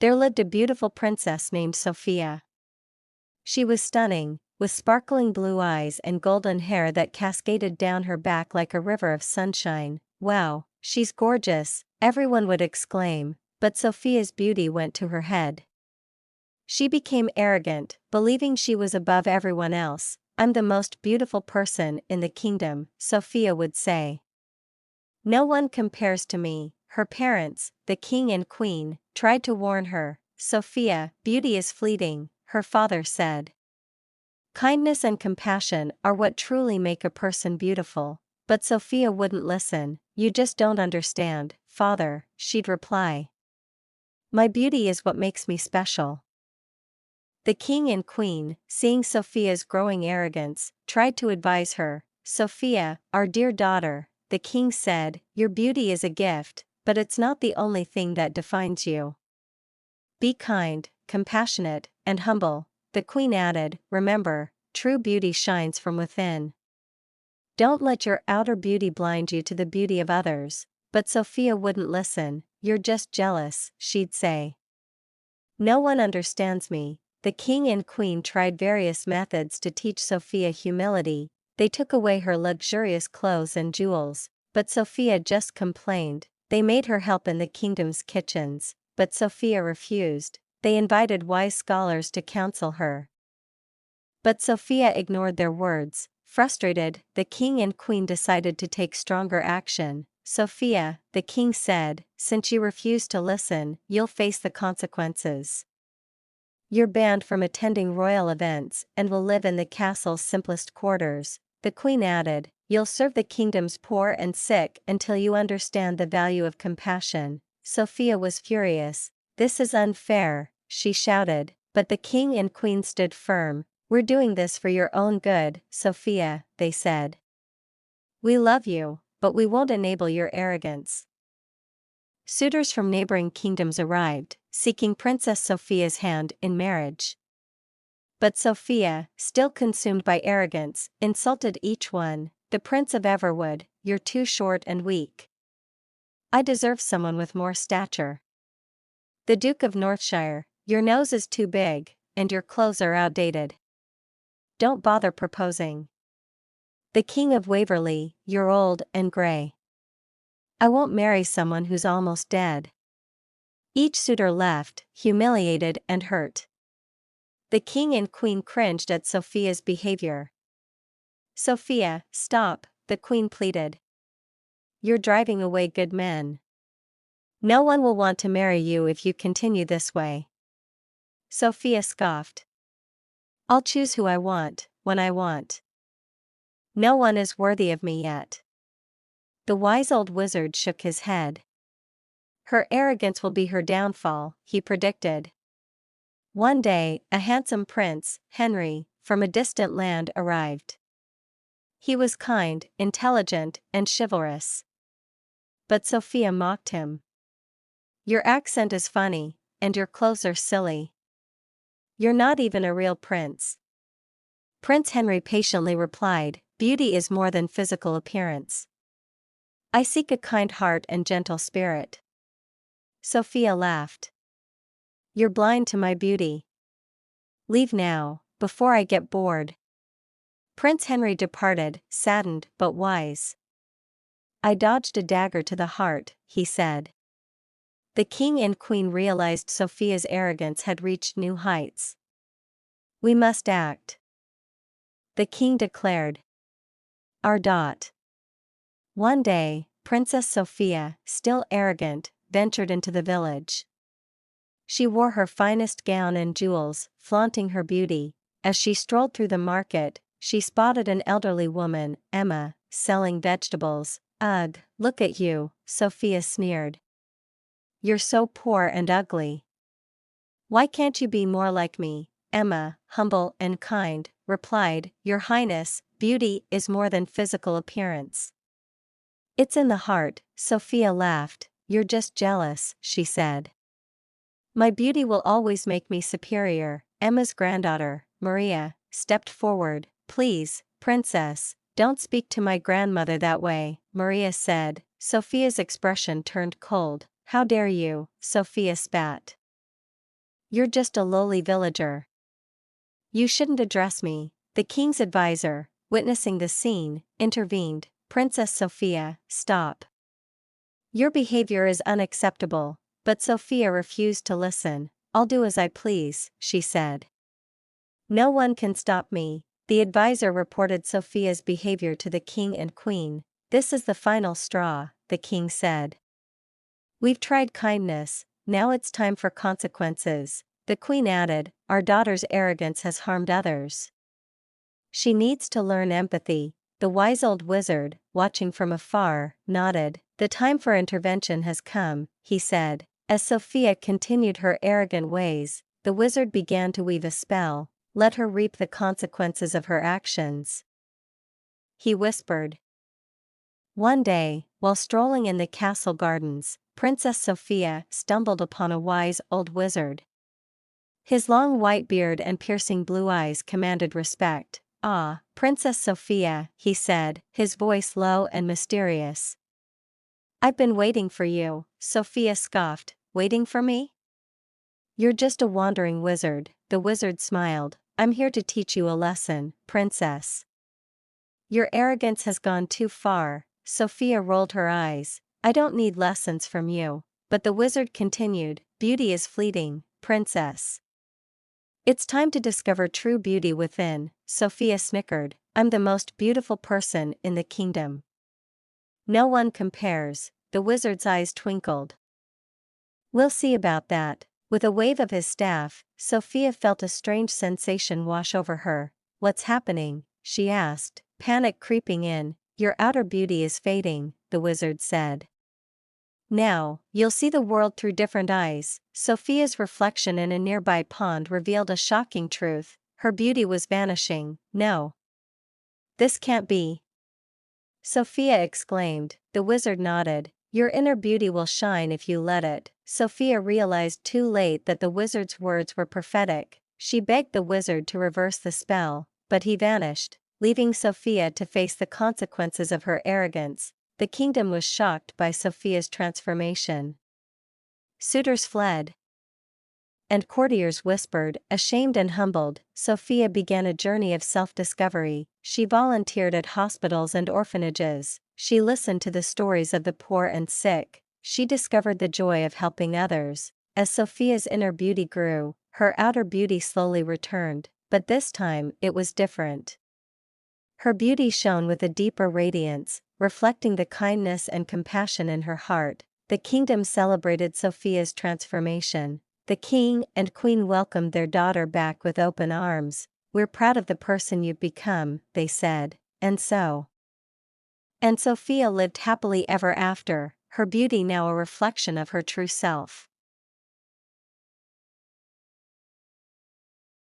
There lived a beautiful princess named Sophia. She was stunning, with sparkling blue eyes and golden hair that cascaded down her back like a river of sunshine. "Wow, she's gorgeous," everyone would exclaim, but Sophia's beauty went to her head. She became arrogant, believing she was above everyone else. "I'm the most beautiful person in the kingdom," Sophia would say. "No one compares to me." Her parents, the king and queen, tried to warn her. "Sophia, beauty is fleeting," her father said. "Kindness and compassion are what truly make a person beautiful." But Sophia wouldn't listen. "You just don't understand, father," she'd reply. "My beauty is what makes me special." The king and queen, seeing Sophia's growing arrogance, tried to advise her. "Sophia, our dear daughter," the king said, "your beauty is a gift, but it's not the only thing that defines you. Be kind, compassionate, and humble." The queen added, "Remember, true beauty shines from within. Don't let your outer beauty blind you to the beauty of others." But Sophia wouldn't listen. "You're just jealous," she'd say. "No one understands me." The king and queen tried various methods to teach Sophia humility. They took away her luxurious clothes and jewels, but Sophia just complained. They made her help in the kingdom's kitchens, but Sophia refused. They invited wise scholars to counsel her, but Sophia ignored their words. Frustrated, the king and queen decided to take stronger action. "Sophia," the king said, "since you refuse to listen, you'll face the consequences. You're banned from attending royal events and will live in the castle's simplest quarters." The queen added, "You'll serve the kingdom's poor and sick until you understand the value of compassion." Sophia was furious. "This is unfair," she shouted, but the king and queen stood firm. "We're doing this for your own good, Sophia," they said. "We love you, but we won't enable your arrogance." Suitors from neighboring kingdoms arrived, seeking Princess Sophia's hand in marriage. But Sophia, still consumed by arrogance, insulted each one. "The Prince of Everwood, you're too short and weak. I deserve someone with more stature. The Duke of Northshire, your nose is too big, and your clothes are outdated. Don't bother proposing. The King of Waverley, you're old and grey. I won't marry someone who's almost dead." Each suitor left, humiliated and hurt. The king and queen cringed at Sophia's behavior. "Sophia, stop," the queen pleaded. "You're driving away good men. No one will want to marry you if you continue this way." Sophia scoffed. "I'll choose who I want, when I want. No one is worthy of me yet." The wise old wizard shook his head. "Her arrogance will be her downfall," he predicted. One day, a handsome prince, Henry, from a distant land arrived. He was kind, intelligent, and chivalrous. But Sophia mocked him. "Your accent is funny, and your clothes are silly. You're not even a real prince." Prince Henry patiently replied, "Beauty is more than physical appearance. I seek a kind heart and gentle spirit." Sophia laughed. "You're blind to my beauty. Leave now, before I get bored." Prince Henry departed, saddened but wise. "I dodged a dagger to the heart," he said. The king and queen realized Sophia's arrogance had reached new heights. "We must act," the king declared. Our dot. One day, Princess Sophia, still arrogant, ventured into the village. She wore her finest gown and jewels, flaunting her beauty. As she strolled through the market, she spotted an elderly woman, Emma, selling vegetables. "Ugh, look at you," Sophia sneered. "You're so poor and ugly. Why can't you be more like me?" Emma, humble and kind, replied, "Your Highness, beauty is more than physical appearance. It's in the heart." Sophia laughed. "You're just jealous," she said. "My beauty will always make me superior." Emma's granddaughter, Maria, stepped forward. "Please, princess, don't speak to my grandmother that way," Maria said. Sophia's expression turned cold. "How dare you?" Sophia spat. You're just a lowly villager. You shouldn't address me. The king's advisor, witnessing the scene, intervened. Princess Sophia, stop. Your behavior is unacceptable. But Sophia refused to listen. I'll do as I please, she said. No one can stop me. The advisor reported Sophia's behavior to the king and queen. This is the final straw, the king said. We've tried kindness, now it's time for consequences. The queen added, our daughter's arrogance has harmed others. She needs to learn empathy. The wise old wizard, watching from afar, nodded. The time for intervention has come, he said. As Sophia continued her arrogant ways, the wizard began to weave a spell. Let her reap the consequences of her actions, he whispered. One day, while strolling in the castle gardens, Princess Sophia stumbled upon a wise old wizard. His long white beard and piercing blue eyes commanded respect. Ah, Princess Sophia, he said, his voice low and mysterious. I've been waiting for you, Sophia scoffed. Waiting for me? You're just a wandering wizard, the wizard smiled. I'm here to teach you a lesson, princess. Your arrogance has gone too far. Sophia rolled her eyes. I don't need lessons from you. But the wizard continued, beauty is fleeting, princess. It's time to discover true beauty within. Sophia snickered. I'm the most beautiful person in the kingdom. No one compares. The wizard's eyes twinkled. We'll see about that. With a wave of his staff, Sophia felt a strange sensation wash over her. What's happening? She asked, panic creeping in. Your outer beauty is fading, the wizard said. Now, you'll see the world through different eyes. Sophia's reflection in a nearby pond revealed a shocking truth. Her beauty was vanishing. No. This can't be. Sophia exclaimed. The wizard nodded. Your inner beauty will shine if you let it. Sophia realized too late that the wizard's words were prophetic. She begged the wizard to reverse the spell, but he vanished, leaving Sophia to face the consequences of her arrogance. The kingdom was shocked by Sophia's transformation. Suitors fled, and courtiers whispered. Ashamed and humbled, Sophia began a journey of self-discovery. She volunteered at hospitals and orphanages. She listened to the stories of the poor and sick. She discovered the joy of helping others. As Sophia's inner beauty grew, her outer beauty slowly returned, but this time it was different. Her beauty shone with a deeper radiance, reflecting the kindness and compassion in her heart. The kingdom celebrated Sophia's transformation. The king and queen welcomed their daughter back with open arms. We're proud of the person you've become, they said. And Sophia lived happily ever after, her beauty now a reflection of her true self.